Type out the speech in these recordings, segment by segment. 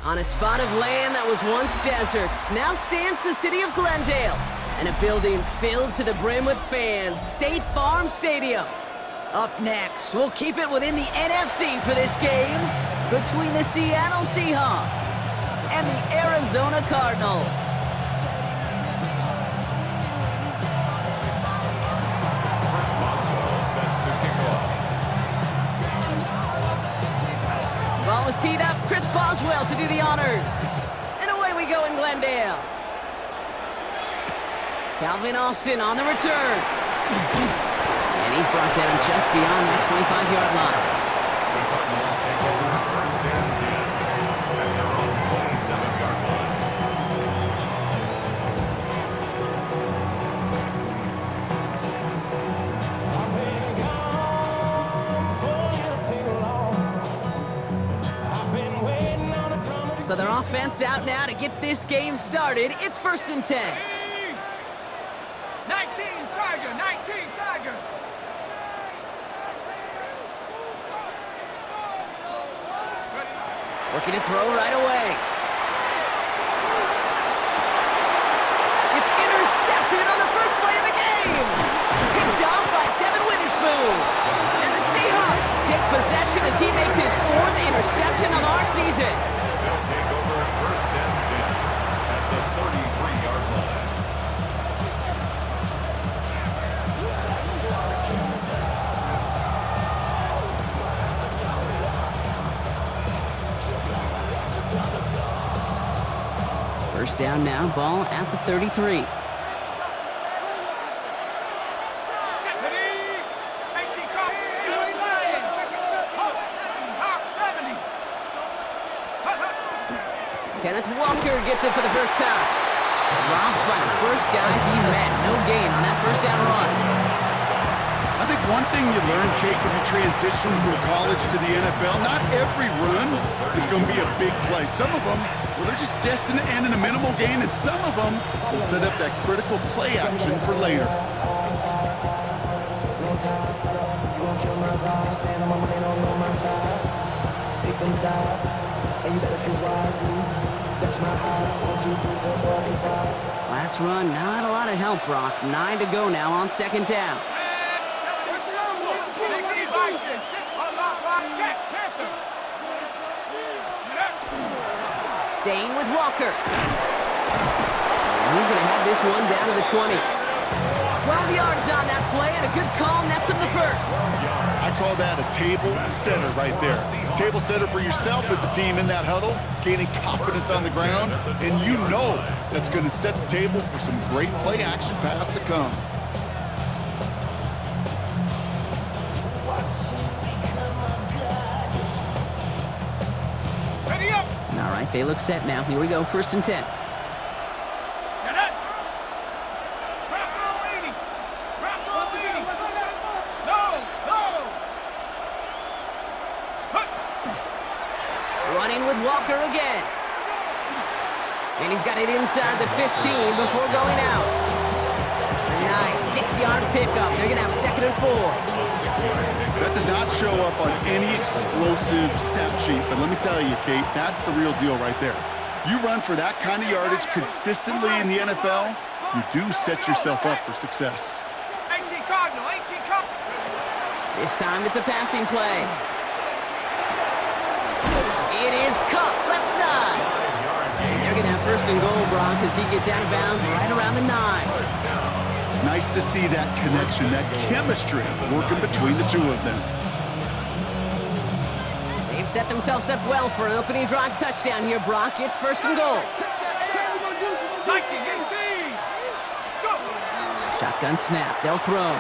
On a spot of land that was once desert, now stands the city of Glendale, and a building filled to the brim with fans, State Farm Stadium. Up next, we'll keep it within the NFC for this game between the Seattle Seahawks and the Arizona Cardinals. Ball is teed up. Chris Boswell to do the honors. And away we go in Glendale. Calvin Austin on the return. And he's brought down just beyond that 25-yard line. The Cardinals take over first and 10 at their own 27-yard line. So their offense out now to get this game started. It's 1st and 10. 19 Tiger. Looking to throw right away. It's intercepted on the first play of the game. Picked off by Devin Witherspoon. And the Seahawks take possession as he makes his 4th interception of our season. They'll take over first and 10 at the 33-yard line. First down now, ball at the 33. Kenneth Walker gets it for the first time. Dropped by the first guy he met. No gain on that first down run. I think one thing you learn, Kate, when you transition from college to the NFL, not every run is going to be a big play. Some of them, well, they're just destined to end in a minimal gain, and some of them will set up that critical play action for later. Last run, not a lot of help, Brock. 9 to go now on 2nd down. Staying with Walker. And he's going to have this one down to the 20. 12 yards on that play, and a good call nets him the first. I call that a table setter right there. Table setter for yourself as a team in that huddle, gaining confidence on the ground, and you know that's going to set the table for some great play action pass to come. All right, they look set now. Here we go, 1st and 10. Running with Walker again. And he's got it inside the 15 before going out. A nice 6-yard pickup. They're going to have 2nd and 4. That does not show up on any explosive stat sheet, but let me tell you, Kate, that's the real deal right there. You run for that kind of yardage consistently in the NFL, you do set yourself up for success. 18 Cardinal. This time it's a passing play. It is caught left side. And they're going to have 1st and goal, Brock, as he gets out of bounds right around the 9. Nice to see that connection, that chemistry working between the two of them. They've set themselves up well for an opening drive touchdown here, Brock. It's 1st and goal. Shotgun snap. They'll throw.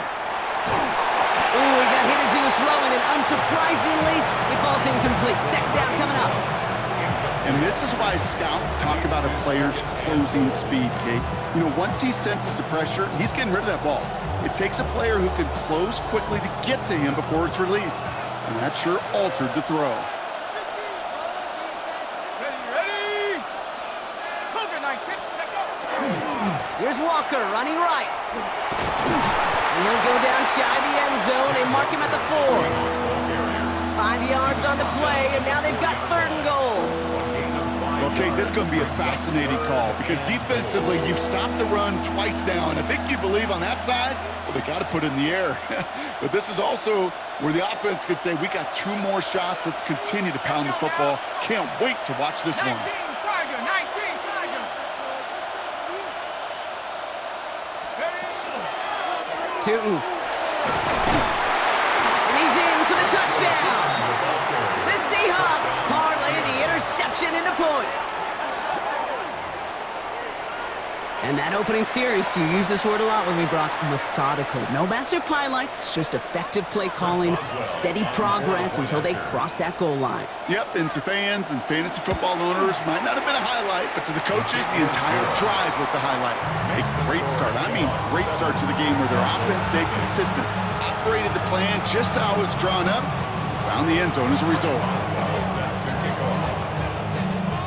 Ooh, he got hit as he was throwing, and unsurprisingly, it falls incomplete. 2nd down coming up. And this is why scouts talk about a player's closing speed, Kate. You know, once he senses the pressure, he's getting rid of that ball. It takes a player who can close quickly to get to him before it's released. And that sure altered the throw. Ready. Here's Walker running right. And he'll go down shy of the end zone. They mark him at the 4. 5 yards on the play, and now they've got 3rd and goal. Okay, this is going to be a fascinating call because defensively, you've stopped the run twice now, and I think you believe on that side, well, they got to put it in the air. But this is also where the offense could say, we got 2 more shots. Let's continue to pound the football. Can't wait to watch this 19 one. Tiger, 19 Tiger. Tootin. And he's in for the touchdown. The Seahawks parlay the interception into points. And that opening series, you use this word a lot with me, Brock, methodical. No massive highlights, just effective play calling, steady progress until they cross that goal line. Yep, and to fans and fantasy football owners, might not have been a highlight, but to the coaches, the entire drive was the highlight. A great start. I mean, great start to the game where their offense stayed consistent, operated the plan just how it was drawn up, found the end zone as a result.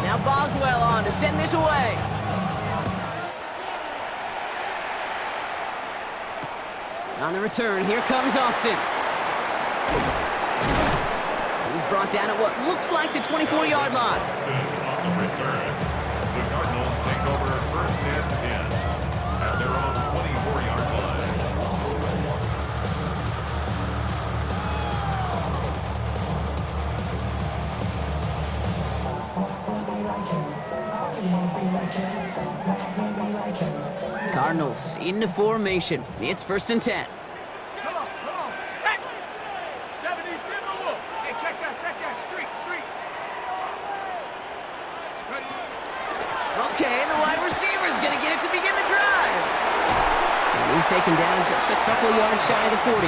Now Boswell on to send this away. On the return, here comes Austin. He's brought down at what looks like the 24-yard line. On the return, the Cardinals take over 1st and 10 at their own 24-yard line. Cardinals into formation. It's 1st and 10. Come on, set. 70 Timberwolf. Hey, check that, street. Ready? Okay, and the wide receiver's going to get it to begin the drive. And he's taken down just a couple of yards shy of the 40.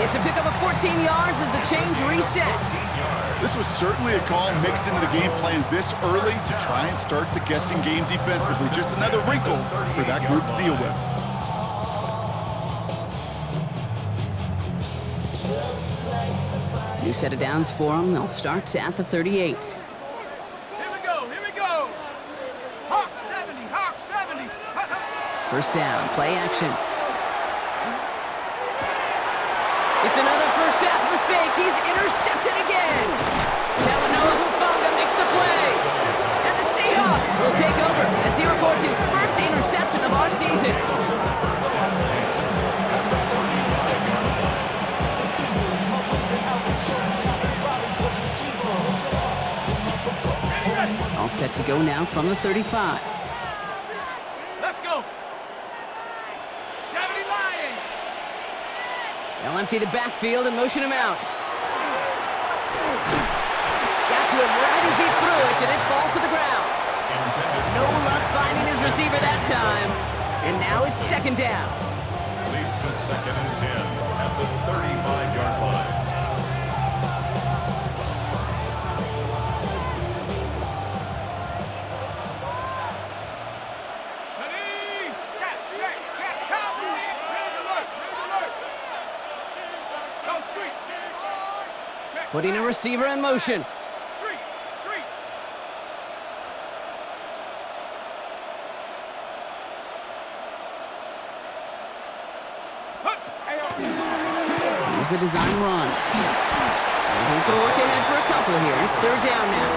It's a pickup of 14 yards as the chains reset. This was certainly a call mixed into the game plan this early to try and start the guessing game defensively. Just another wrinkle for that group to deal with. New set of downs for them. They'll start at the 38. Here we go. Hawk 70. 1st down, play action. It's another first half mistake. He's intercepted again. Talanoa Hufanga makes the play. And the Seahawks will take over as he records his first interception of our season. All set to go now from the 35. Let's go. 70 Lion. They'll empty the backfield and motion him out. Got to him right as he threw it, and it falls to the ground. No luck finding his receiver that time. And now it's 2nd down. Leads to 2nd and 10 at the 35-yard line. Ready? Check. Copy. Ready alert. Go street. Check. Putting a receiver in motion. Street. Here's a design run. And he's going to work ahead for a couple here. It's 3rd down now.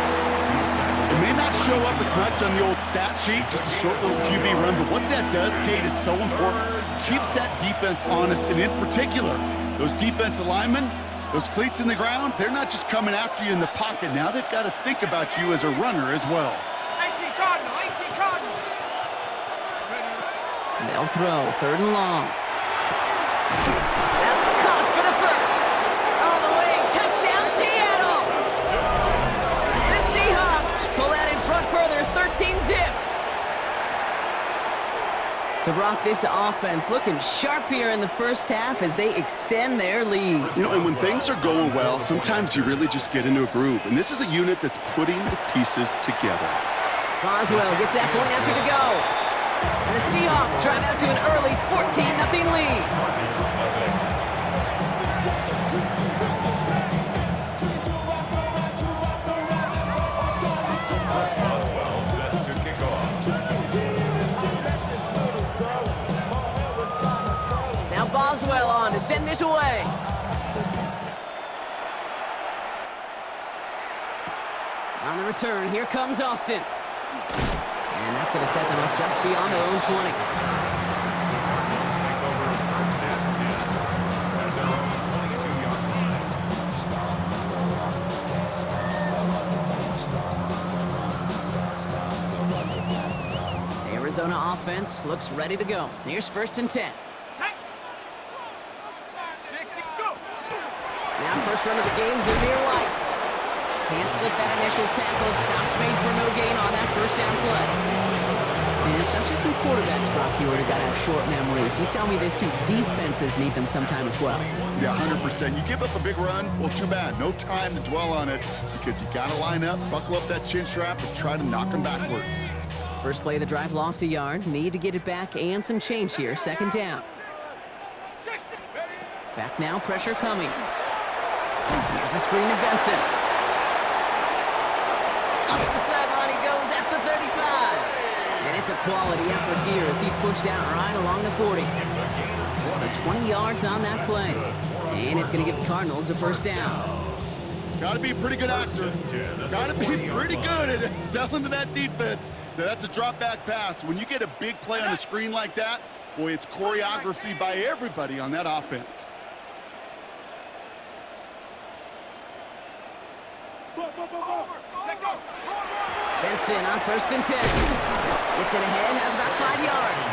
It may not show up as much on the old stat sheet, just a short little QB run, but what that does, Kate, is so important. Keeps that defense honest, and in particular, those defensive linemen, those cleats in the ground, they're not just coming after you in the pocket. Now they've got to think about you as a runner as well. 18 Cardinal. They'll throw 3rd and long. That's caught for the first. All the way, touchdown Seattle. The Seahawks pull that in front further, 13-zip. So, Brock, this offense looking sharp here in the first half as they extend their lead. You know, and when things are going well, sometimes you really just get into a groove. And this is a unit that's putting the pieces together. Boswell gets that point after to go. And the Seahawks drive out to an early 14-0 lead. Boswell set to kick off. Now Boswell on to send this away. On the return, here comes Austin. And that's going to set them up just beyond their own 20. Cardinals take over first and 10 at their own 22-yard line. Arizona offense looks ready to go. Here's first and 10. Set. 60, go. Now first run of the game, Zamir White. Can't slip that initial tackle. Stops made for no gain on that first down play. And it's not just some quarterbacks, Brock, here who got to have short memories. You tell me this too. Defenses need them sometime as well. Yeah, 100%. You give up a big run, well, too bad. No time to dwell on it because you got to line up, buckle up that chin strap, and try to knock them backwards. First play of the drive lost a yard. Need to get it back and some change here. Second down. 60. Back now, pressure coming. Here's a screen to Benson. Up the sideline he goes at the 35. And it's a quality effort here as he's pushed out right along the 40. So 20 yards on that play. And it's going to give the Cardinals a first down. Got to be a pretty good actor. Got to be pretty good at selling to that defense. That's a drop-back pass. When you get a big play on the screen like that, boy, it's choreography by everybody on that offense. Benson on first and 10. Gets it ahead, has about 5 yards.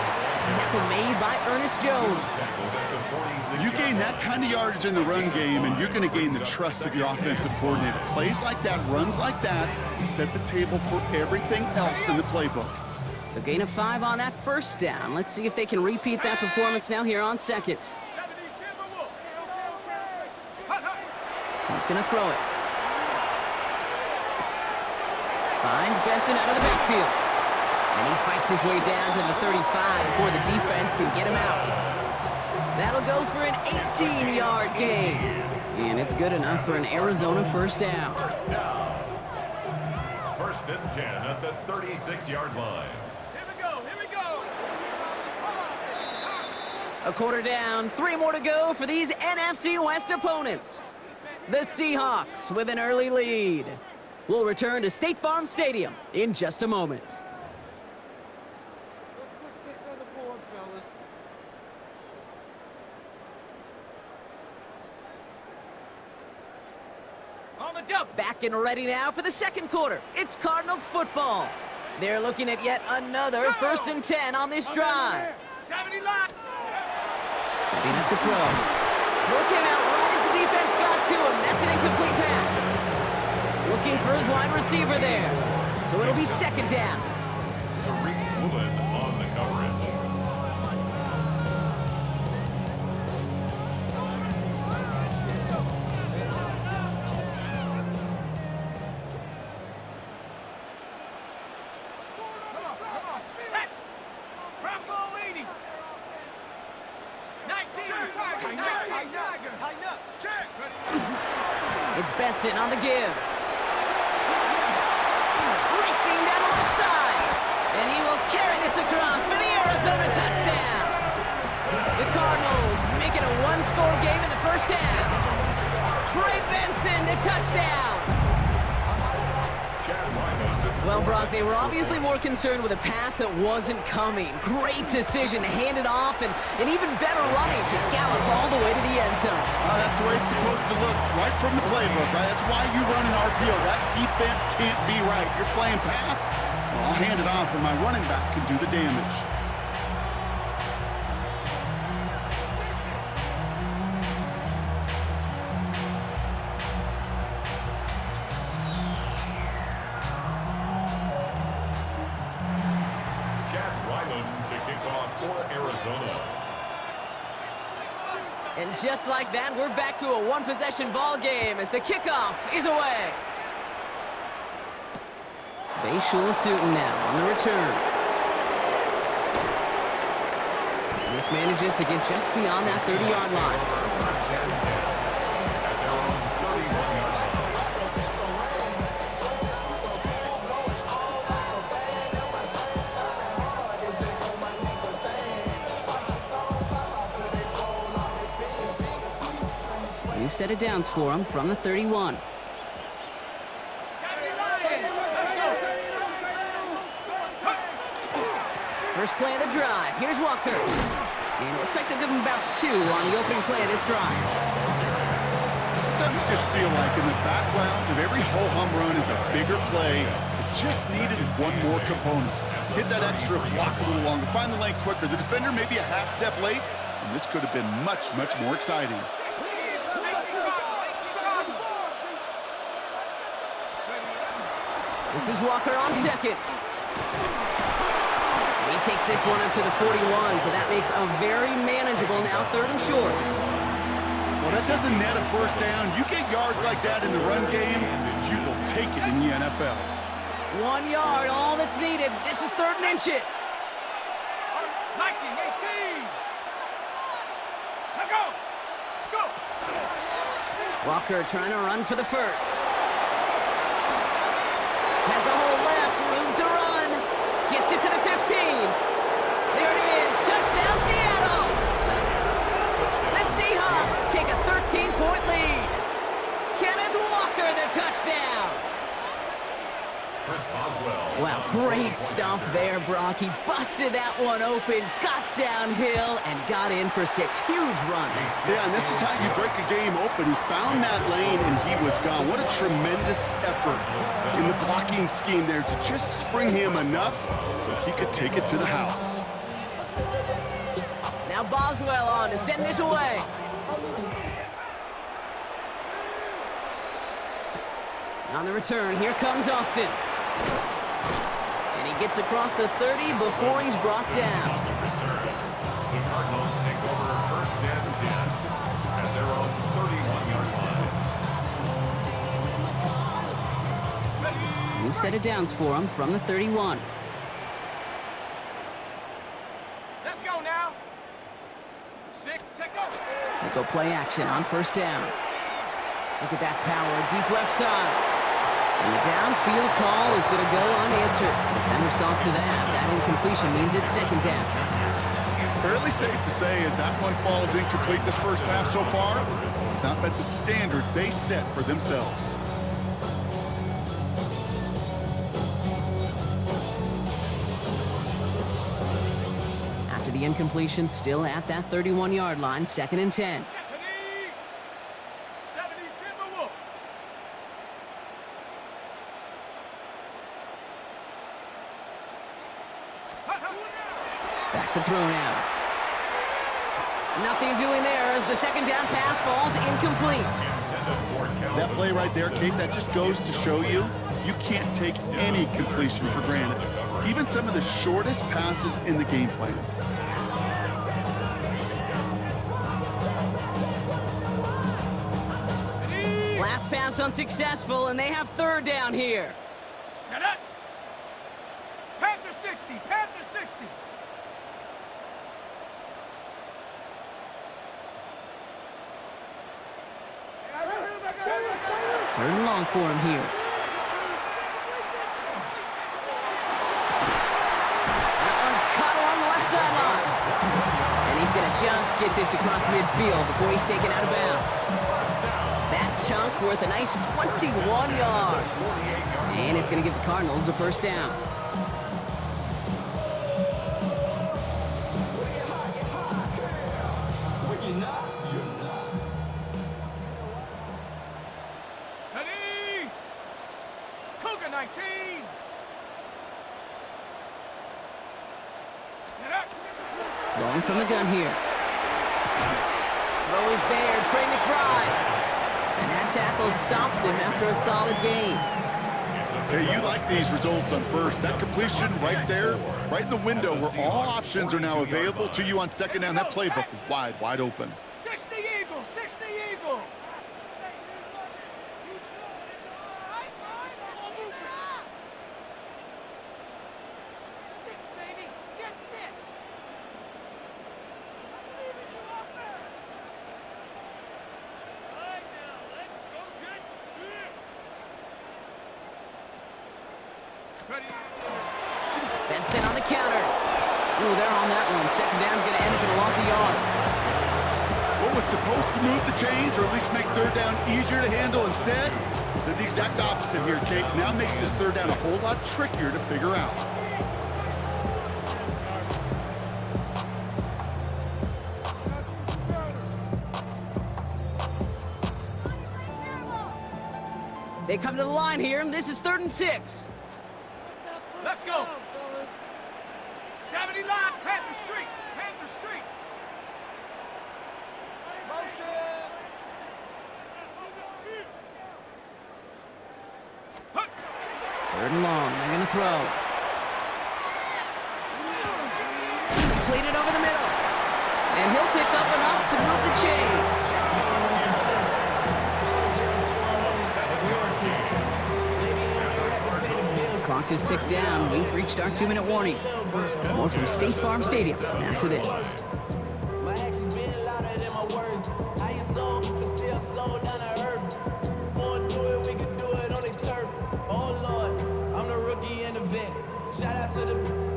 Tackle made by Ernest Jones. You gain that kind of yardage in the run game, and you're going to gain the trust of your offensive coordinator. Plays like that, runs like that, set the table for everything else in the playbook. So gain of 5 on that first down. Let's see if they can repeat that performance now here on second. 70, Timberwolf. He's going to throw it. Finds Benson out of the backfield. And he fights his way down to the 35 before the defense can get him out. That'll go for an 18-yard gain. And it's good enough for an Arizona first down. First down. First and 10 at the 36-yard line. Here we go, here we go. A quarter down, 3 more to go for these NFC West opponents. The Seahawks with an early lead. We'll return to State Farm Stadium in just a moment. Let's put 6 on the board, fellas. On the double. Back and ready now for the second quarter. It's Cardinals football. They're looking at yet another first and 10 on this drive. 70 line. Setting up to throw. Throw came out right as the defense got to him. That's an incomplete pass. Looking for his wide receiver there. So it'll be second down. Tariq Woolen on the coverage. Come on. Set. Bronco leading. 19 Tiger. 19 Tiger. Tighten up. Check. It's Benson on the give. Racing down the left side. And he will carry this across for the Arizona touchdown. The Cardinals make it a one-score game in the first half. Trey Benson, the touchdown. Well, Brock, they were obviously more concerned with a pass that wasn't coming. Great decision to hand it off and even better running to gallop all the way to the end zone. That's the way it's supposed to look, right from the playbook, right? That's why you run an RPO. That defense can't be right. You're playing pass, well, I'll hand it off, and my running back can do the damage. And just like that, we're back to a one-possession ball game as the kickoff is away. Bayshul Tootin now on the return. This manages to get just beyond that 30-yard line. New set of downs for him from the 31. 70 Lions. First play of the drive. Here's Walker. And it looks like they'll give him about 2 on the opening play of this drive. Sometimes just feel like in the background of every ho-hum run is a bigger play. It just needed one more component. Hit that extra block a little longer, find the lane quicker. The defender may be a half step late, and this could have been much, much more exciting. This is Walker on second. And he takes this one up to the 41, so that makes a very manageable now 3rd and short. Well, that doesn't net a first down. You get yards like that in the run game, you will take it in the NFL. 1 yard, all that's needed. This is 3rd and inches. 19, 18. Now go. Let's go. Walker trying to run for the first. Has a hole left, room to run. Gets it to the 15. There it is, touchdown Seattle. The Seahawks take a 13-point lead. Kenneth Walker, the touchdown. Chris Boswell. Wow, great stuff there, Brock. He busted that one open, got downhill, and got in for 6. Huge run there. Yeah, and this is how you break a game open. He found that lane, and he was gone. What a tremendous effort in the blocking scheme there to just spring him enough so he could take it to the house. Now Boswell on to send this away. On the return, here comes Austin. And he gets across the 30 before he's brought down. The Cardinals take over 1st and 10 at their own 31-yard line. New set of downs for him from the 31. Let's go now. 6, take over. They go play action on 1st down. Look at that power, deep left side. And the downfield call is going to go unanswered. Defender saw to that. That incompletion means it's 2nd down. Fairly safe to say as that one falls incomplete this first half so far, it's not met the standard they set for themselves. After the incompletion, still at that 31-yard line, 2nd and 10. 70, Timberwolf. Back to throw now. Nothing doing there as the 2nd down pass falls incomplete. That play right there, Kate, that just goes to show you can't take any completion for granted. Even some of the shortest passes in the game plan. Last pass unsuccessful, and they have 3rd down here. Set up. Panther 60, Panther 60. Third and long for him here. That one's caught along the left sideline. And he's going to just get this across midfield before he's taken out of bounds. That chunk worth a nice 21 yards. And it's going to give the Cardinals a 1st down. Ready? Cougar 19. Get up. Going from the gun here. Throw is there, Trey McBride. And that tackle stops him after a solid gain. Hey, you like these results on 1st. That completion right there, right in the window where all options are now available to you on 2nd down. That playbook wide open. 60 Eagle, 60 Eagle. Benson on the counter. Ooh, they're on that one. 2nd down is going to end up in a loss of yards. What was supposed to move the chains or at least make 3rd down easier to handle instead did the exact opposite here, Kate. Now makes this 3rd down a whole lot trickier to figure out. They come to the line here, and this is 3rd and 6. Let's go. 70 line. Panther Street. Panther Street. Motion. 3rd and long. They're going to throw. Completed over the middle. And he'll pick up enough to move the chains. Clock is ticked down. We've reached our 2-minute warning. More from State Farm Stadium after this. My actions been louder than my words. I ain't sold, but still sold down to earth. Wanna do it, we can do it on the turf. Oh Lord, I'm the rookie and the vet. Shout out to the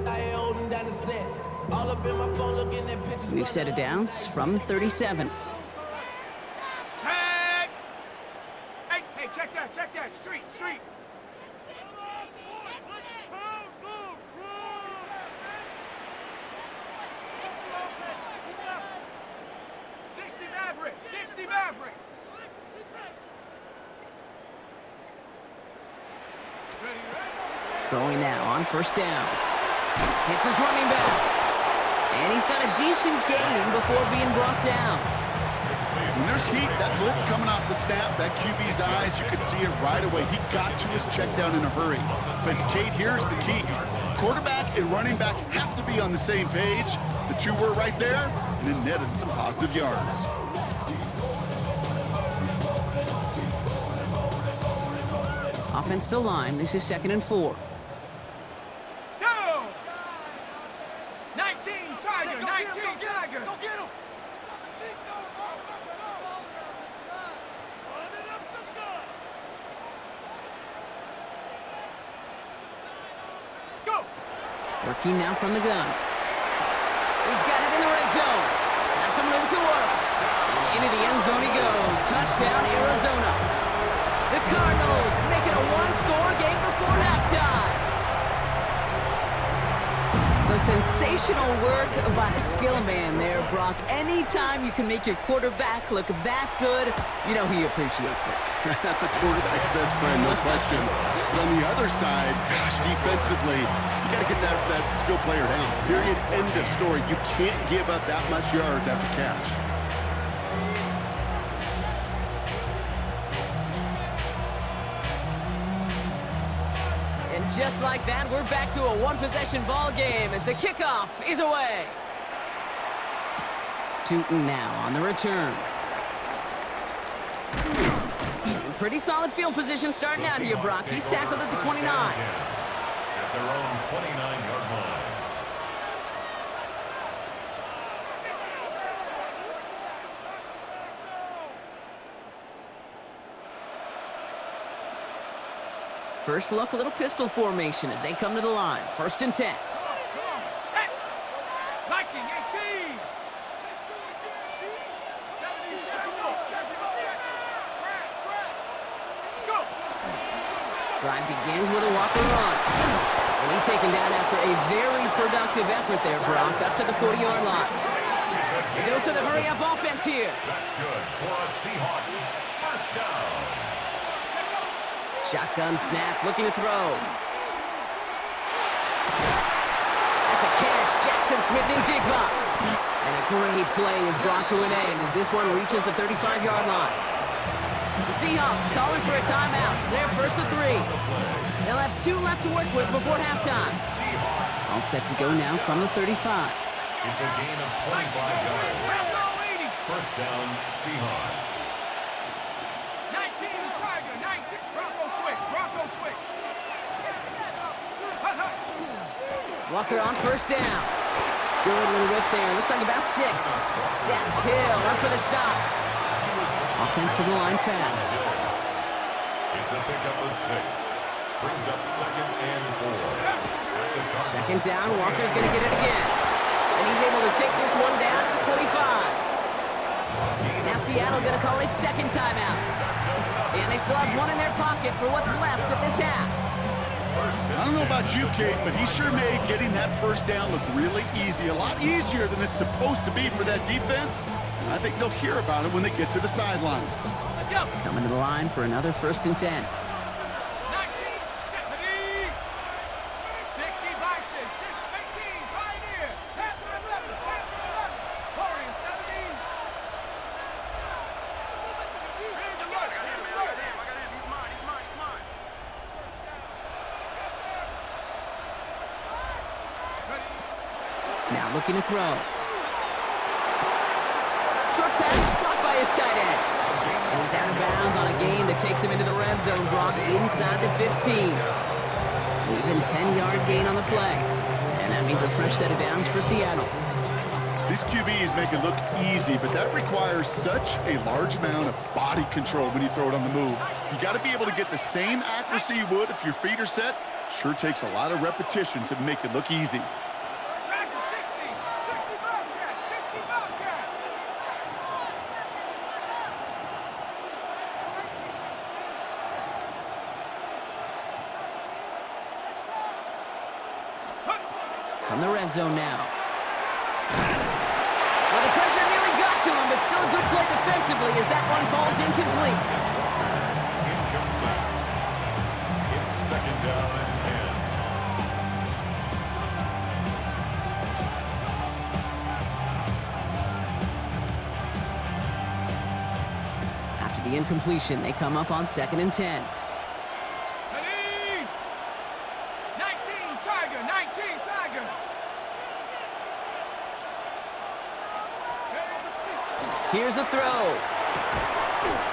I ain't holding down the set. All up in my phone looking at pictures. We've set it down from 37. Tag. Hey, check that. Street. 60 Maverick. Ready. Throwing now on 1st down. Hits his running back. And he's got a decent gain before being brought down. When there's heat, that blitz coming off the snap, that QB's eyes, you could see it right away. He got to his check down in a hurry. But Kate, here's the key. Quarterback and running back have to be on the same page. The two were right there, and it netted some positive yards. Offense to line. This is 2nd and 4. Go! 19 Tiger. 19 Tiger. Go get him. Let's go. Working now from the gun. He's got it in the red zone. Has some room to work. And into the end zone he goes. Touchdown, Arizona. The Cardinals make it a one-score game before halftime. So sensational work by the skill man there, Brock. Anytime you can make your quarterback look that good, you know he appreciates it. That's a quarterback's best friend, no question. But on the other side, gosh, defensively, you got to get that skill player down. Period. End of story. You can't give up that much yards after catch. Just like that, we're back to a one-possession ball game as the kickoff is away. Tootin now on the return. Pretty solid field position starting out here, Brock. He's tackled at the 29. At their own 29-yard line. First look, a little pistol formation as they come to the line. 1st and 10. Come on, set. Viking 18. 70. Go. Drive begins with a Walker run. And he's taken down after a very productive effort there, Brock, up to the 40-yard line. A dose of the hurry-up offense here. That's good for a Seahawks. First down. Shotgun snap, looking to throw. That's a catch, Jackson Smith-Njigba. And a great play is brought to an end as this one reaches the 35-yard line. The Seahawks calling for a timeout. They're 1st and 3. They'll have 2 left to work with before halftime. All set to go now from the 35. It's a gain of 25 yards. First down, Seahawks. 19 Tiger. 19. Bronco switch. Walker on 1st down. Good little rip there. Looks like about 6. Dax Hill up for the stop. Offense to the line fast. It's a pickup of 6. Brings up 2nd and 4. 2nd down. Walker's going to get it again. And he's able to take this one down to the 25. Now Seattle going to call it 2nd timeout. And they still have 1 in their pocket for what's left of this half. I don't know about you, Kate, but he sure made getting that 1st down look really easy. A lot easier than it's supposed to be for that defense. And I think they'll hear about it when they get to the sidelines. Coming to the line for another 1st and 10. Now looking to throw. Short pass caught by his tight end. And he's out of bounds on a gain that takes him into the red zone, Brock, inside the 15. An even 10-yard gain on the play. And that means a fresh set of downs for Seattle. These QBs make it look easy, but that requires such a large amount of body control when you throw it on the move. You got to be able to get the same accuracy you would if your feet are set. Sure takes a lot of repetition to make it look easy. Tracker 60 Bobcat, 60 Bobcat. From the red zone now. Well, the pressure nearly got to him, but still a good play defensively as that one falls incomplete. Incomplete. It's second down and 10. After the incompletion, they come up on 2nd and 10. Ready? 19 Tiger, 19 Tiger. Here's a throw.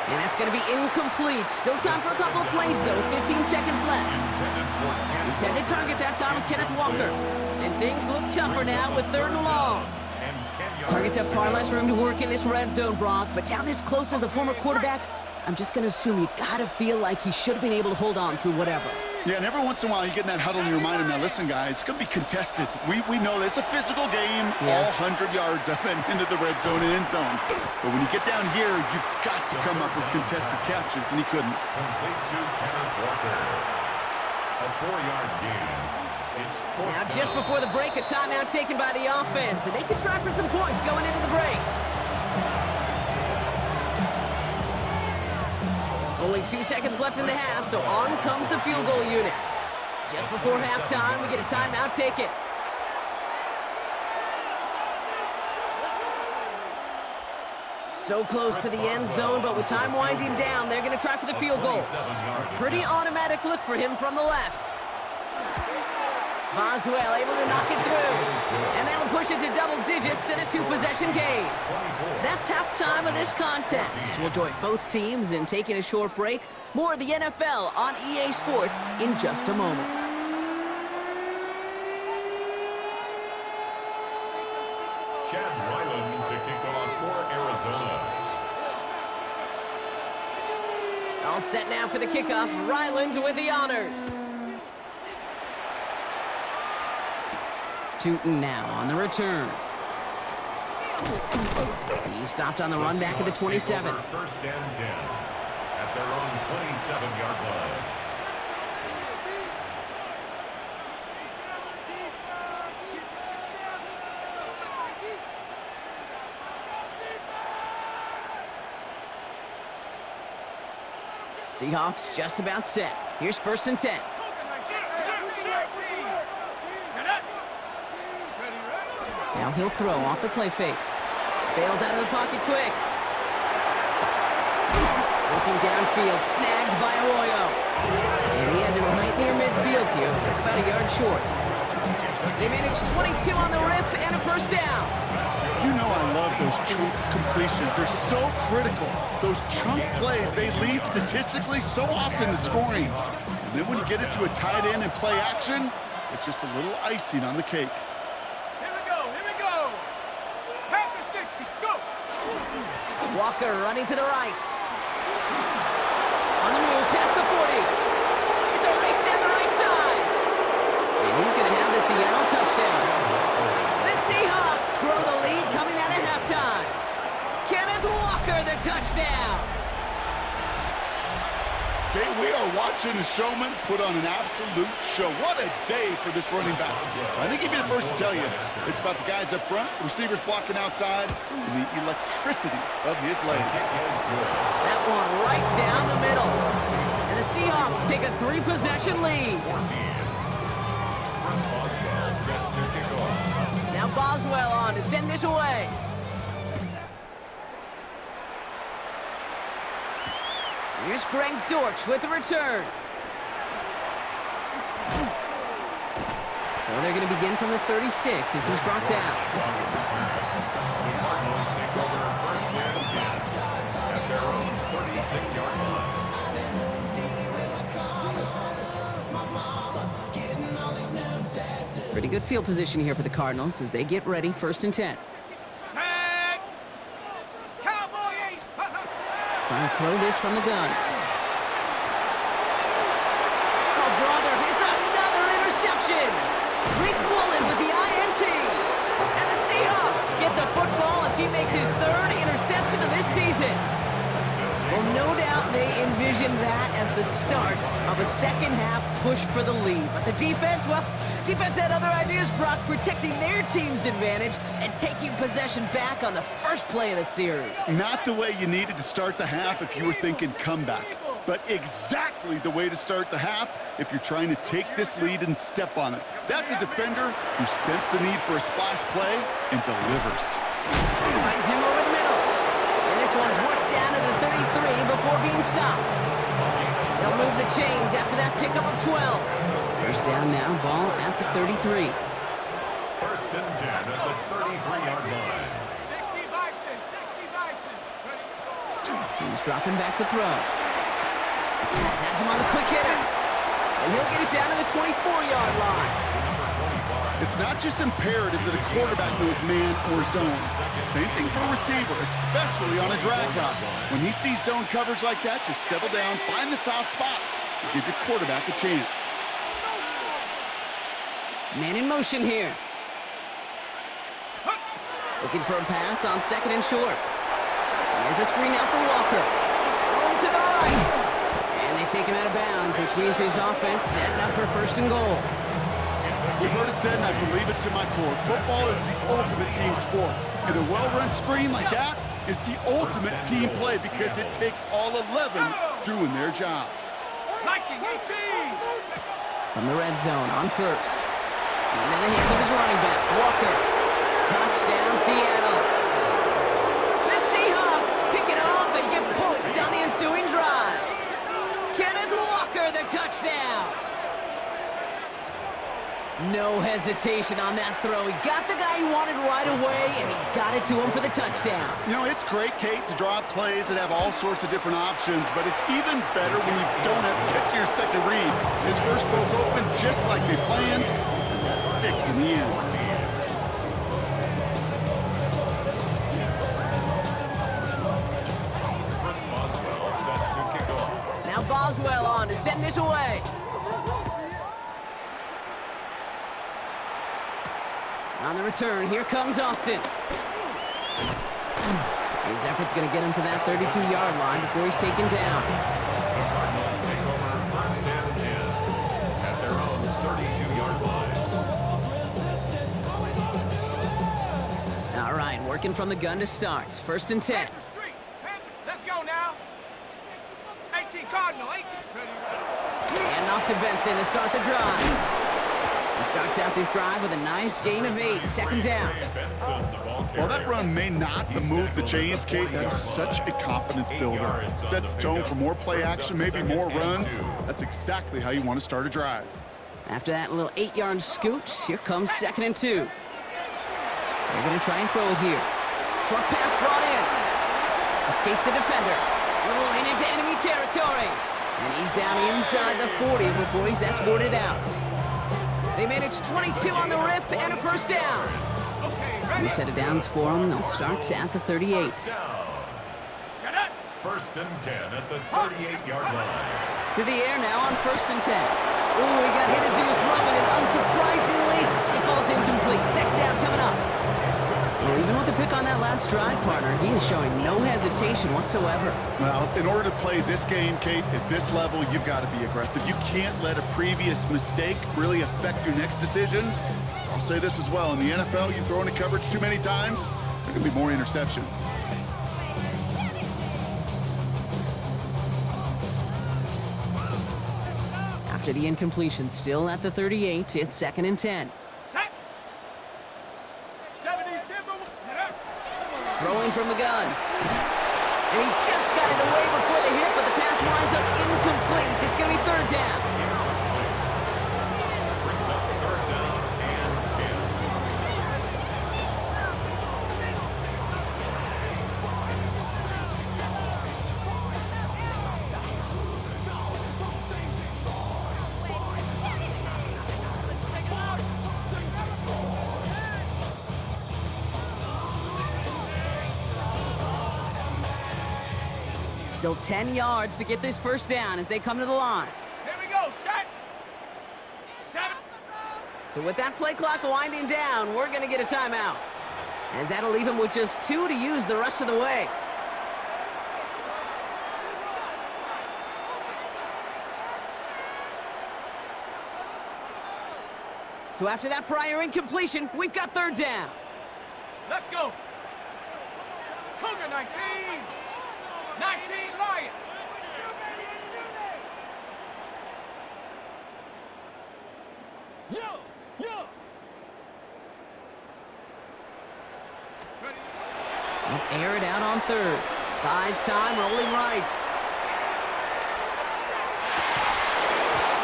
And that's going to be incomplete. Still time for a couple of plays, though. 15 seconds left. Intended target that time was Kenneth Walker. And things look tougher now with 3rd and long. Targets have far less room to work in this red zone, Brock. But down this close as a former quarterback, I'm just going to assume you got to feel like he should have been able to hold on through whatever. Yeah, and every once in a while you get in that huddle and you remind him, now listen guys, it's going to be contested. We know this, a physical game, all 100 yards up and into the red zone and end zone. But when you get down here, you've got to come up with contested catches, and he couldn't. Complete to Kenneth Walker. A 4-yard gain. It's Now just before the break, a timeout taken by the offense, and they can try for some points going into the break. Only 2 seconds left in the half, so on comes the field goal unit. Just before halftime, we get a timeout taken. So close to the end zone, but with time winding down, they're going to try for the field goal. A pretty automatic look for him from the left. Boswell able to knock it through. And that'll push it to double digits in a 2-possession game. That's halftime of this contest. We'll join both teams in taking a short break. More of the NFL on EA Sports in just a moment. Chad Ryland to kick off for Arizona. All set now for the kickoff. Ryland with the honors. Tootin now on the return. He stopped on the run back at the 27. First and 10 at their own 27-yard line. Seahawks just about set. Here's 1st and 10. Now he'll throw off the play fake. Bails out of the pocket quick. Looking downfield, snagged by Arroyo. And he has it right near midfield here. It's like about a yard short. They managed 22 on the rip and a 1st down. You know I love those chunk completions. They're so critical. Those chunk plays, they lead statistically so often to scoring. And then when you get it to a tight end and play action, it's just a little icing on the cake. Walker running to the right. On the move, past the 40. It's a race down the right side. And he's going to have the Seattle touchdown. The Seahawks grow the lead coming out of halftime. Kenneth Walker, the touchdown. Okay, we are watching a showman put on an absolute show. What a day for this running back. I think he'd be the first to tell you. It's about the guys up front, receivers blocking outside, and the electricity of his legs. That one right down the middle. And the Seahawks take a 3-possession lead. Now Boswell on to send this away. Here's Greg Dortch with the return. So they're going to begin from the 36 as he's brought down. The Cardinals take over first and 10 at their own 36-yard line. Pretty good field position here for the Cardinals as they get ready, first and 10. Set. Cowboys. Trying to throw this from the gun. Oh, brother, it's another interception. Rick Woolen with the INT. And the Seahawks get the football as he makes his third interception of this season. Well, no doubt they envisioned that as the start of a second-half push for the lead. But the defense, well, defense had other ideas, Brock, protecting their team's advantage and taking possession back on the first play of the series. Not the way you needed to start the half if you were thinking comeback, but exactly the way to start the half if you're trying to take this lead and step on it. That's a defender who sensed the need for a splash play and delivers. Finds him over the middle. And this one's worked down to the 33 before being stopped. They'll move the chains after that pickup of 12. First down now, ball at the 33. First and 10 at the 33-yard line. 60 Bison. 60 Bison. He's dropping back to throw. Has him on the quick hitter. And he'll get it down to the 24-yard line. It's not just imperative that a quarterback knows man or zone. Same thing for a receiver, especially on a drag route. When he sees zone coverage like that, just settle down, find the soft spot, and give your quarterback a chance. Man in motion here. Looking for a pass on second and short. There's a screen out for Walker. Throw to the right. And they take him out of bounds, which means his offense setting up for first and goal. We've heard it said, and I believe it to my core, football is the ultimate team sport. And a well-run screen like that is the ultimate team play because it takes all 11 doing their job. Liking 18. From the red zone on first. Into the hands of his running back, Walker. Touchdown, Seattle. The Seahawks pick it off and get points on the ensuing drive. Kenneth Walker, the touchdown. No hesitation on that throw. He got the guy he wanted right away, and he got it to him for the touchdown. You know, it's great, Kate, to draw up plays that have all sorts of different options, but it's even better when you don't have to get to your second read. His first broke open just like they planned, and that's 6 in the end. Boswell set to kick off. Now Boswell on to send this away. On the return, here comes Austin. His effort's going to get him to that 32-yard line before he's taken down. The Cardinals take over first and 10 at their own 32-yard line. All right, working from the gun to start. First and 10. Panther Street. Panther. Let's go now. 18 Cardinal. 18. And off to Benson to start the drive. He starts out this drive with a nice gain of 8. Second down. While that run may not move the chains, Kate, that is such a confidence builder. Sets the tone for more play action, maybe more runs. That's exactly how you want to start a drive. After that little 8-yard scoot, here comes second and 2. They're going to try and throw it here. Short pass brought in. Escapes the defender. Rolling into enemy territory. And he's down inside the 40 before he's escorted out. They managed 22 on the rip and a first down. New set of downs for them. They'll start at the 38. First and 10 at the 38-yard line. To the air now on first and 10. Ooh, he got hit as he was throwing, and unsurprisingly, he falls incomplete. Second down coming up. Well, even with the pick on that last drive, partner, he is showing no hesitation whatsoever. Well, in order to play this game, Kate, at this level, you've got to be aggressive. You can't let a previous mistake really affect your next decision. I'll say this as well. In the NFL, you throw into coverage too many times, there are going to be more interceptions. After the incompletion, still at the 38, it's second and 10. Set. 70 Timber. Throwing from the gun. And he just got it away before the hit, but the pass winds up incomplete. It's going to be third down. Brings up third down Still 10 yards to get this first down as they come to the line. Here we go. Set. 7. So with that play clock winding down, we're going to get a timeout, as that'll leave him with just 2 to use the rest of the way. So after that prior incompletion, we've got third down. Let's go. Cougar 19. 19 Lion. He'll air it out on third. Buys time, rolling right.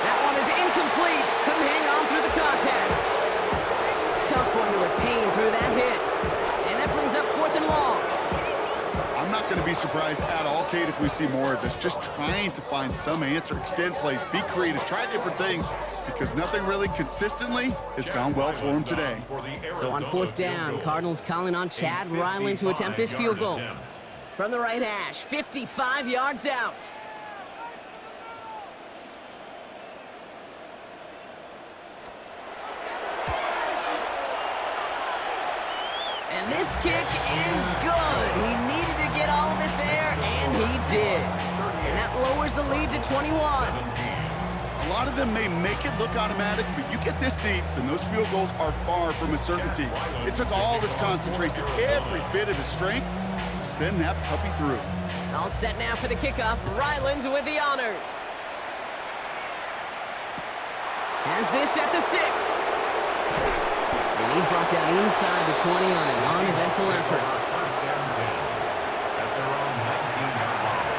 That one is incomplete. Couldn't hang on through the contact. Tough one to retain through that hit. And that brings up 4th and long. I'm not going to be surprised at all, Kate, if we see more of this. Just trying to find some answer, extend plays, be creative, try different things, because nothing really consistently has gone well for him today. So on 4th down, Cardinals calling on Chad Ryland to attempt this field goal. From the right hash, 55 yards out. And this kick is good. He needed to get all of it there, and he did. And that lowers the lead to 21. A lot of them may make it look automatic, but you get this deep, and those field goals are far from a certainty. It took all his concentration, every bit of his strength, to send that puppy through. All set now for the kickoff. Ryland with the honors. Has this at the 6. And he's brought down inside the 20 on an uneventful effort. First down 10 at their own 19-yard line.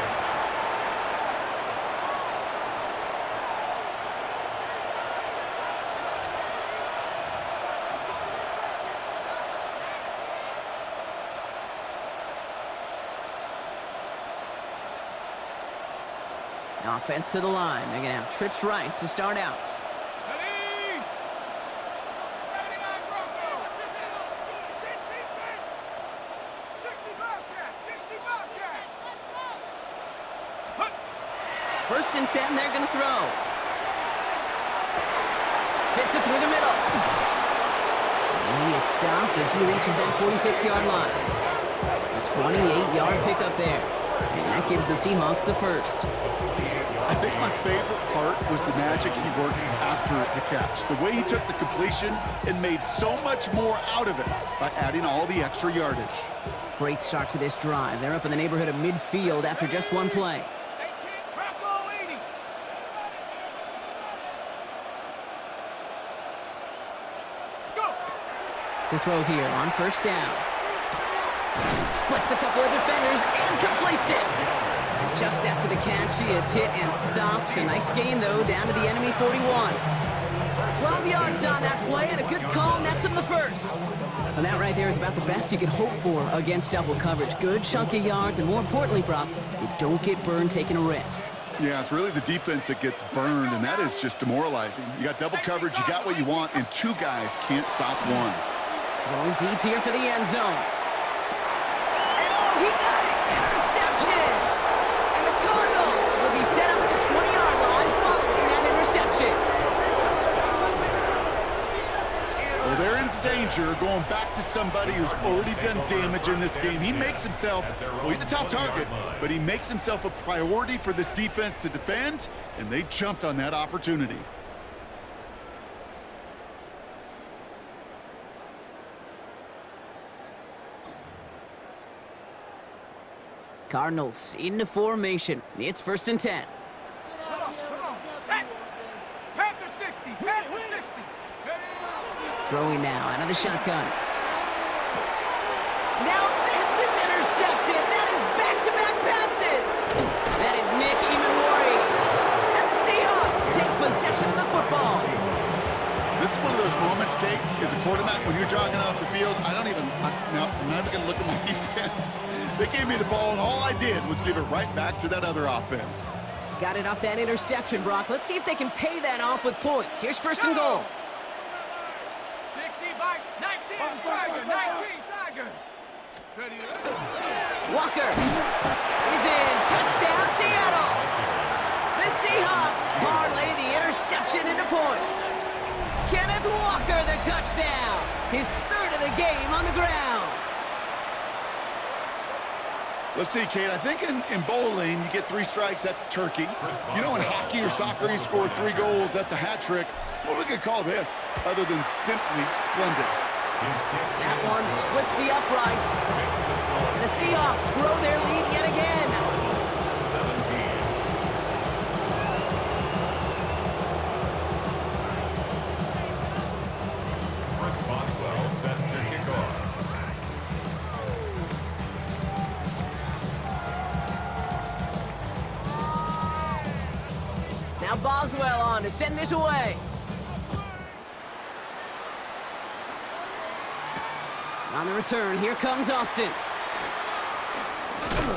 Offense to the line. They're going to have trips right to start out. Ready? 79 Broncos. 60 Bobcat. 60 Bobcat. Hut. 1st and 10, they're going to throw. Fits it through the middle. And he is stopped as he reaches that 46-yard line. A 28-yard pickup there. And that gives the Seahawks the first. I think my favorite part was the magic he worked after the catch. The way he took the completion and made so much more out of it by adding all the extra yardage. Great start to this drive. They're up in the neighborhood of midfield after just one play. 18 Bronco 80. Go. To throw here on 1st down. Splits a couple of defenders and completes it. Just after the catch, he is hit and stopped. A nice gain, though, down to the enemy 41. 12 yards on that play, and a good call nets him the first. And that right there is about the best you could hope for against double coverage. Good chunky yards, and more importantly, Brock, you don't get burned taking a risk. Yeah, it's really the defense that gets burned, and that is just demoralizing. You got double coverage, you got what you want, and 2 guys can't stop one. Going deep here for the end zone. And oh, he got it! Interception! And the Cardinals will be set up at the 20-yard line following that interception. Well, they're in danger going back to somebody who's already done damage in this game. He makes himself, well, he's a top target, but he makes himself a priority for this defense to defend, and they jumped on that opportunity. Cardinals into formation. It's 1st and 10. Come on. Set. Panther 60. Panther 60. Throwing now out of the shotgun. Now this is intercepted. That is back-to-back passes. That is Nick Emanwari. And the Seahawks take possession of the football. This is one of those moments, Kate, as a quarterback, when you're jogging off the field, I'm not even going to look at my defense. They gave me the ball, and all I did was give it right back to that other offense. Got it off that interception, Brock. Let's see if they can pay that off with points. Here's 1st and goal. 60 by 19 Tiger. 19 Tiger. Ready. Walker is in. Touchdown, Seattle. The Seahawks parlay the interception into points. Kenneth Walker, the touchdown. His third of the game on the ground. Let's see, Kate. I think in bowling, you get 3 strikes, that's a turkey. You know, in hockey or soccer, you score 3 goals, that's a hat trick. What we could call this, other than simply splendid? That one splits the uprights. And the Seahawks grow their lead yet again. 17. Chris Boswell set to kick off. Now Boswell on to send this away. On the return, here comes Austin.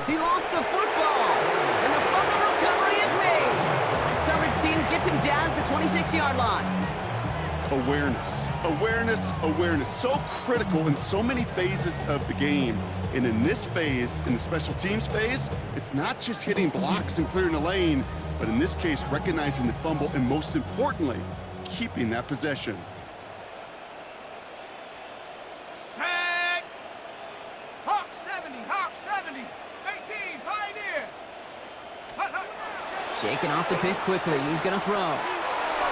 He lost the football, and the fumble recovery is made. Coverage team gets him down at the 26-yard line. Awareness, awareness, awareness. So critical in so many phases of the game. And in this phase, in the special teams phase, it's not just hitting blocks and clearing a lane, but in this case, recognizing the fumble and most importantly, keeping that possession. Set. Hawk 70, Hawk 70. 18, Pioneer. Hut, hut. Shaking off the pick quickly. He's going to throw.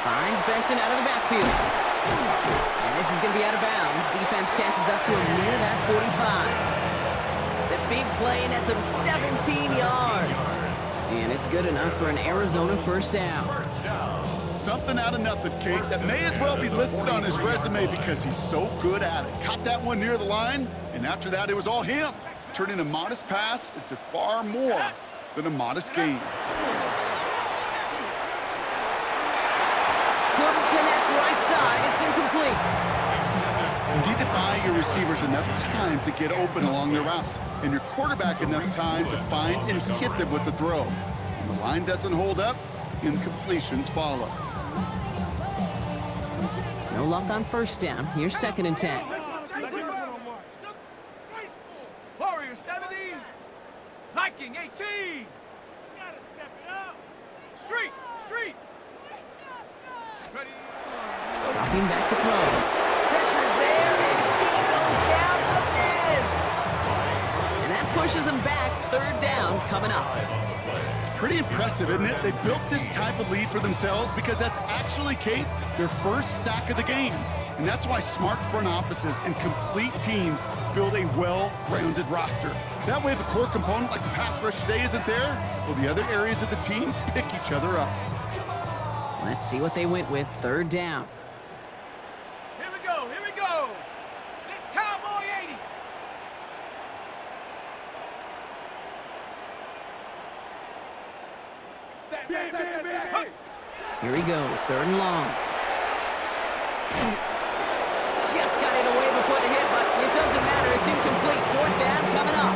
Finds Benson out of the backfield. And this is going to be out of bounds. Defense catches up to him near that 45. The big play nets him 17 yards. And it's good enough for an Arizona first down. Something out of nothing, Kate, that may as well be listed on his resume because he's so good at it. Caught that one near the line, and after that, it was all him, turning a modest pass into far more than a modest gain. Couldn't connect right side. It's incomplete. You need to buy your receivers enough time to get open along their route, and your quarterback enough time to find and hit them with the throw. When the line doesn't hold up, incompletions follow. No luck on first down. Here's 2nd and 10. Warrior 70. Viking 18. Street, street. Ready. Dropping back to throw. Pressure's there, and he goes down again. And that pushes him back. 3rd down coming up. It's pretty impressive, isn't it? They built this type of lead for themselves because that's actually, Kate, their first sack of the game. And that's why smart front offices and complete teams build a well-rounded roster. That way, if a core component like the pass rush today isn't there, well, the other areas of the team pick each other up. Let's see what they went with. 3rd down. Here we go, here we go. Sit Cowboy 80. Here he goes. 3rd and long. Just got it away before the hit, but it doesn't matter. It's incomplete. 4th down coming up.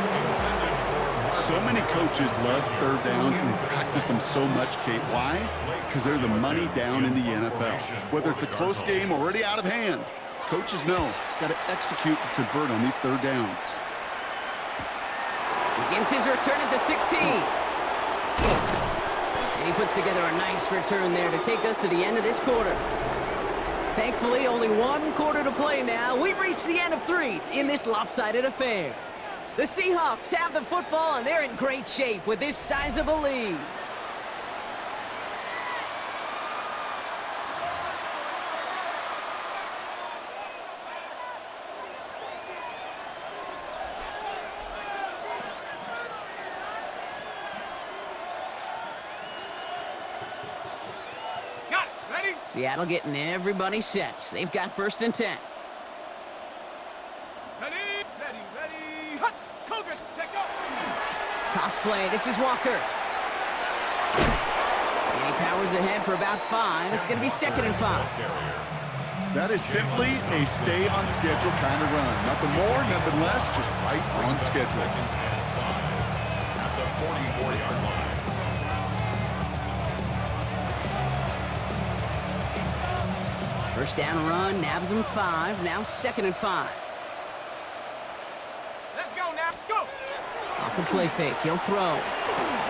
So many coaches love 3rd downs and they practice them so much, Kate. Why? Because they're the money down in the NFL. Whether it's a close game already out of hand, coaches know, got to execute and convert on these 3rd downs. Begins his return at the 16. And he puts together a nice return there to take us to the end of this quarter. Thankfully, only 1 quarter to play now. We've reached the end of 3 in this lopsided affair. The Seahawks have the football, and they're in great shape with this sizable lead. Got it, ready? Seattle getting everybody set. They've got 1st and 10. Ready, ready, ready. Hut, Cougars, check up. Toss play. This is Walker. And he powers ahead for about 5. It's going to be 2nd and 5. That is simply a stay on schedule kind of run. Nothing more, nothing less, just right on schedule. At the 44-yard line. First down run, nabs him 5. Now 2nd and 5. Let's go now, go. Off the play fake. He'll throw.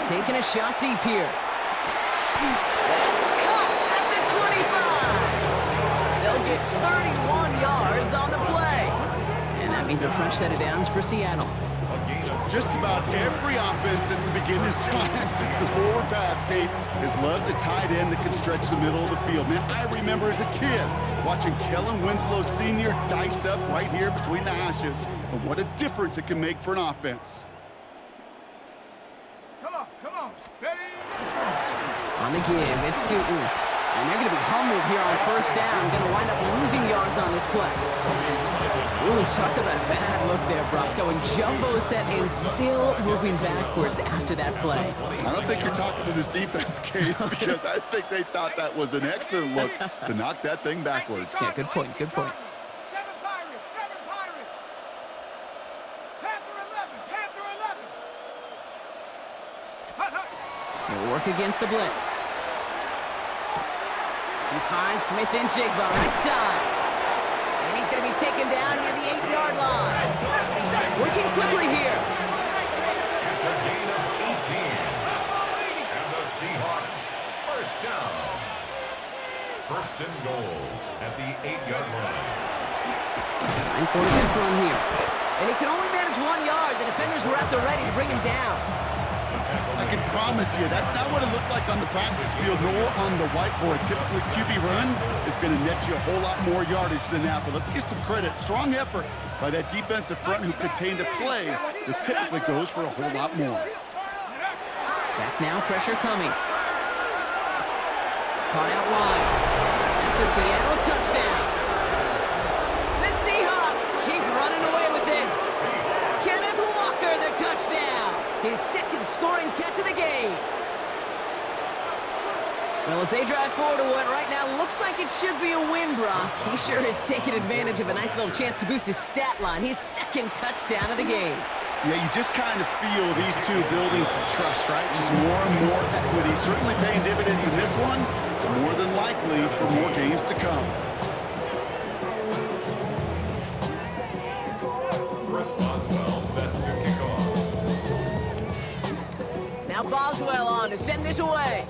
Taking a shot deep here. That's caught at the 25. They'll get 31 yards on the play. And that means a fresh set of downs for Seattle. Just about every offense since the beginning of time, since the forward pass, Kate, has loved a tight end that can stretch the middle of the field. Man, I remember as a kid watching Kellen Winslow Sr. dice up right here between the hashes. And what a difference it can make for an offense. Come on, steady. On the give, it's Tootin. And they're going to be humbled here on first down. Going to wind up losing yards on this play. Ooh, talk about a bad look there, Brock. Going jumbo set and still moving backwards after that play. I don't think you're talking to this defense, Kate, because I think they thought that was an excellent look to knock that thing backwards. Yeah, good point, good point. 7 Pirates. Panther 11. Hut. He'll work against the blitz. He finds Smith and Jigba right side. And he's going to be taken down near the 8-yard line. Working quickly here. It's a gain of 18. And the Seahawks first down. First and goal at the 8-yard line. Sign quarterback run here. And he can only manage 1 yard. The defenders were at the ready to bring him down. I can promise you, that's not what it looked like on the practice field nor on the whiteboard. Typically, QB run is going to net you a whole lot more yardage than that. But let's give some credit. Strong effort by that defensive front who contained a play that typically goes for a whole lot more. Back now, pressure coming. Caught out wide. That's a Seattle touchdown. The Seahawks keep running away with this. Kenneth Walker, the touchdown. His second scoring catch of the game. Well, as they drive forward to what right now looks like it should be a win, Brock. He sure has taken advantage of a nice little chance to boost his stat line. His second touchdown of the game. Yeah, you just kind of feel these two building some trust, right? Just more and more equity. Certainly paying dividends in this one, but more than likely for more games to come. Chris Boswell set to kick off. Now Boswell on to send this away.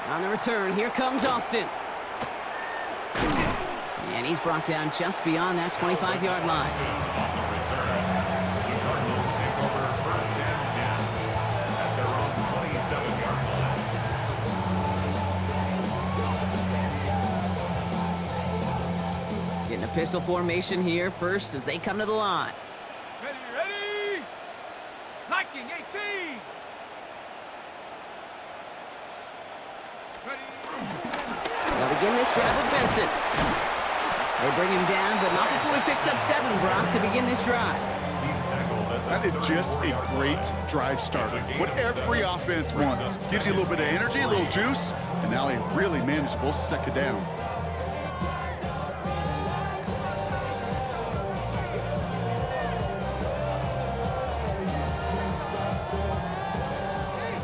On the return, here comes Austin. And he's brought down just beyond that 25-yard line. On the return, the Cardinals take over first and 10 at their own 27-yard line. Getting a pistol formation here first as they come to the line. Ready. Liking 18. Ready. They'll begin this drive with Benson. They bring him down, but not before he picks up 7, Brock, to begin this drive. He's tackled at the That is just a great drive starter. What every offense wants. Gives you a little bit of energy, a little juice, and now a really manageable second down.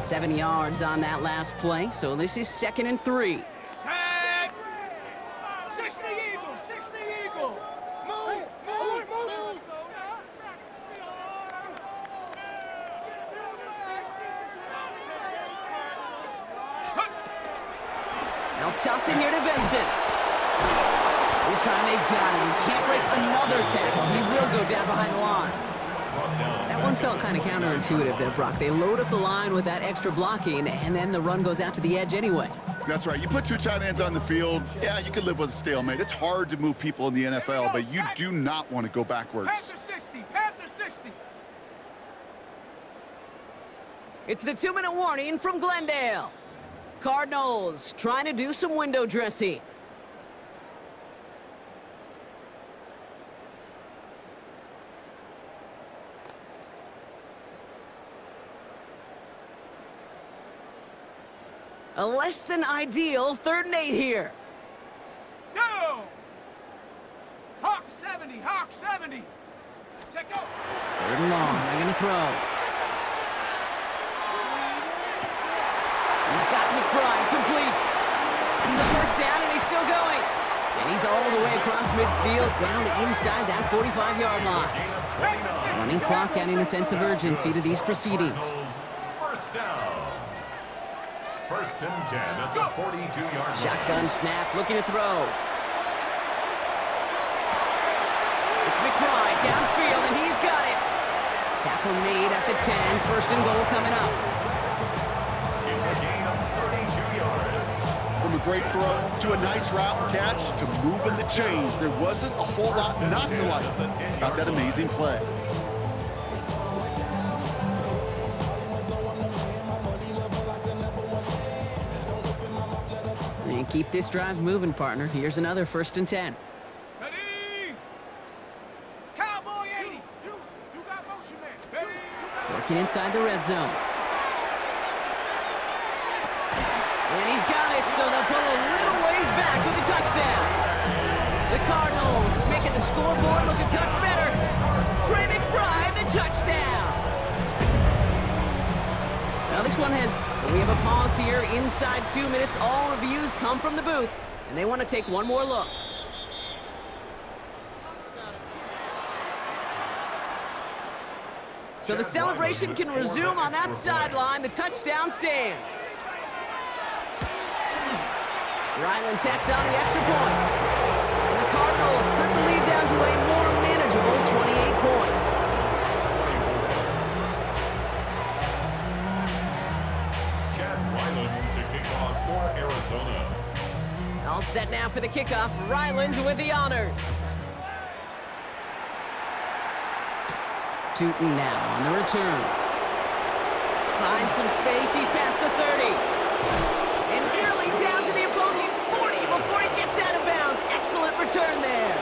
Seven yards on that last play, so this is 2nd and 3. Set. 60 Eagles. 60 Eagles. Move. Now toss it here to Benson. This time they've got him. He can't break another tackle. He will go down behind the line. That one felt kind of counterintuitive there, Brock. They load up the line with that extra blocking, and then the run goes out to the edge anyway. That's right. You put two tight ends on the field, yeah, you can live with a stalemate. It's hard to move people in the NFL, but you do not want to go backwards. Panther 60. It's the 2-minute warning from Glendale. Cardinals trying to do some window dressing. A less than ideal 3rd and 8 here. Go. Hawk 70. Check out. 3rd and long. They're going to throw. He's got McBride complete. It's the first down, and he's still going. And He's all the way across midfield, down inside that 45-yard line. Running clock adding a sense of urgency to these proceedings. First down. First and 10 at the 42-yard line. Shotgun snap, looking to throw. It's McBride downfield, and he's got it. Tackle made at the 10, first and goal coming up. It's a gain of 32 yards. From a great throw to a nice route catch to moving the chains, there wasn't a whole lot not to like about that amazing play. And keep this drive moving, partner. Here's another first and 10. Ready? Cowboy 80. You got motion, man. Ready? Working inside the red zone. And he's got it, so they'll pull a little ways back with a touchdown. The Cardinals making the scoreboard look a touch better. Trey McBride, the touchdown. Now this one has, so we have a pause here inside 2 minutes. All reviews come from the booth, and they want to take one more look. So the celebration can resume on that sideline. The touchdown stands. Ryland tacks on the extra point. And the Cardinals cut the lead down to a more manageable 28 points. Chad Ryland to kick off for Arizona. All set now for the kickoff. Ryland with the honors. Tootin now on the return. Finds some space. He's past the 30. And nearly down to the opposing 40 before he gets out of bounds. Excellent return there.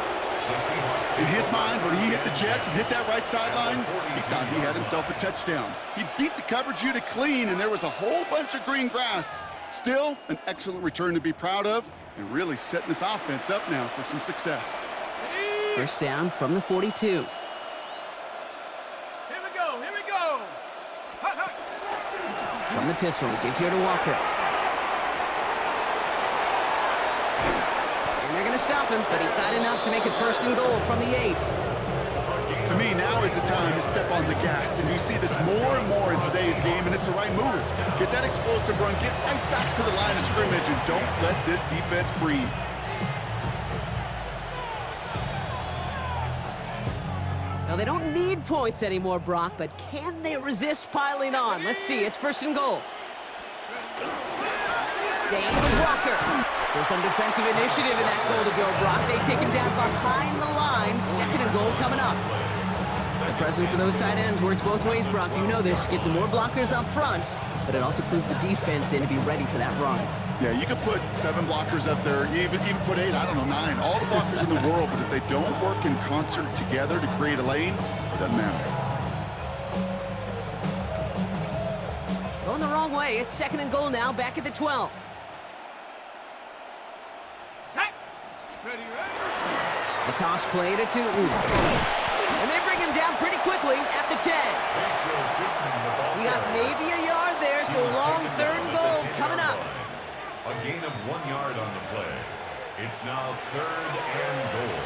In his mind, when he hit the Jets and hit that right sideline, he thought he had himself a touchdown. He beat the coverage unit clean, and there was a whole bunch of green grass. Still, an excellent return to be proud of, and really setting this offense up now for some success. First down from the 42. Here we go. Hut, hut. From the pistol, give here to Walker. And they're going to stop him, but he got enough to make it first and goal from the 8. To me, now is the time to step on the gas, and you see this more and more in today's game, and it's the right move. Get that explosive run, get right back to the line of scrimmage, and don't let this defense breathe. Now, they don't need points anymore, Brock, but can they resist piling on? Let's see. It's first and goal. Staying with Walker. So some defensive initiative in that goal to go, Brock. They take him down behind the line. Second and goal coming up. The presence of those tight ends works both ways, Brock. You know this. Gets some more blockers up front, but it also clues the defense in to be ready for that run. Yeah, you could put 7 blockers up there, even put 8, I don't know, 9. All the blockers in the world, but if they don't work in concert together to create a lane, it doesn't matter. Going the wrong way. It's second and goal now, back at the 12. Set. Ready. A toss play to Tootin. And they bring him down pretty quickly at the 10. We got maybe a yard there, so long third and goal coming up. A gain of 1 yard on the play. It's now third and goal.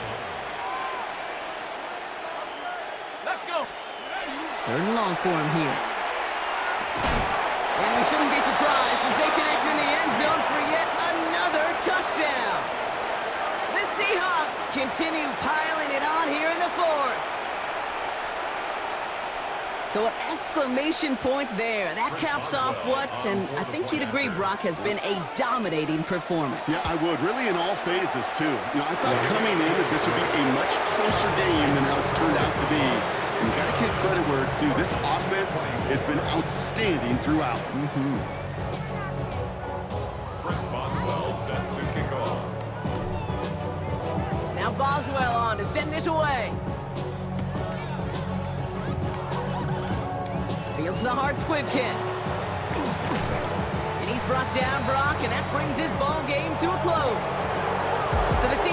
Let's go. Third and long for him here. And we shouldn't be surprised as they connect in the end zone for yet another touchdown. The Seahawks continue piling it on here in the fourth. So an exclamation point there. That caps off what, and I think you'd agree, Brock, has been a dominating performance. Yeah, I would. Really in all phases, too. You know, I thought coming in that this would be a much closer game than how it's turned out to be. And you got to give credit where it's due. This offense has been outstanding throughout. Chris Boswell set to kick off. Now Boswell on to send this away. Fields the hard squib kick. And he's brought down, Brock, and that brings his ball game to a close. So the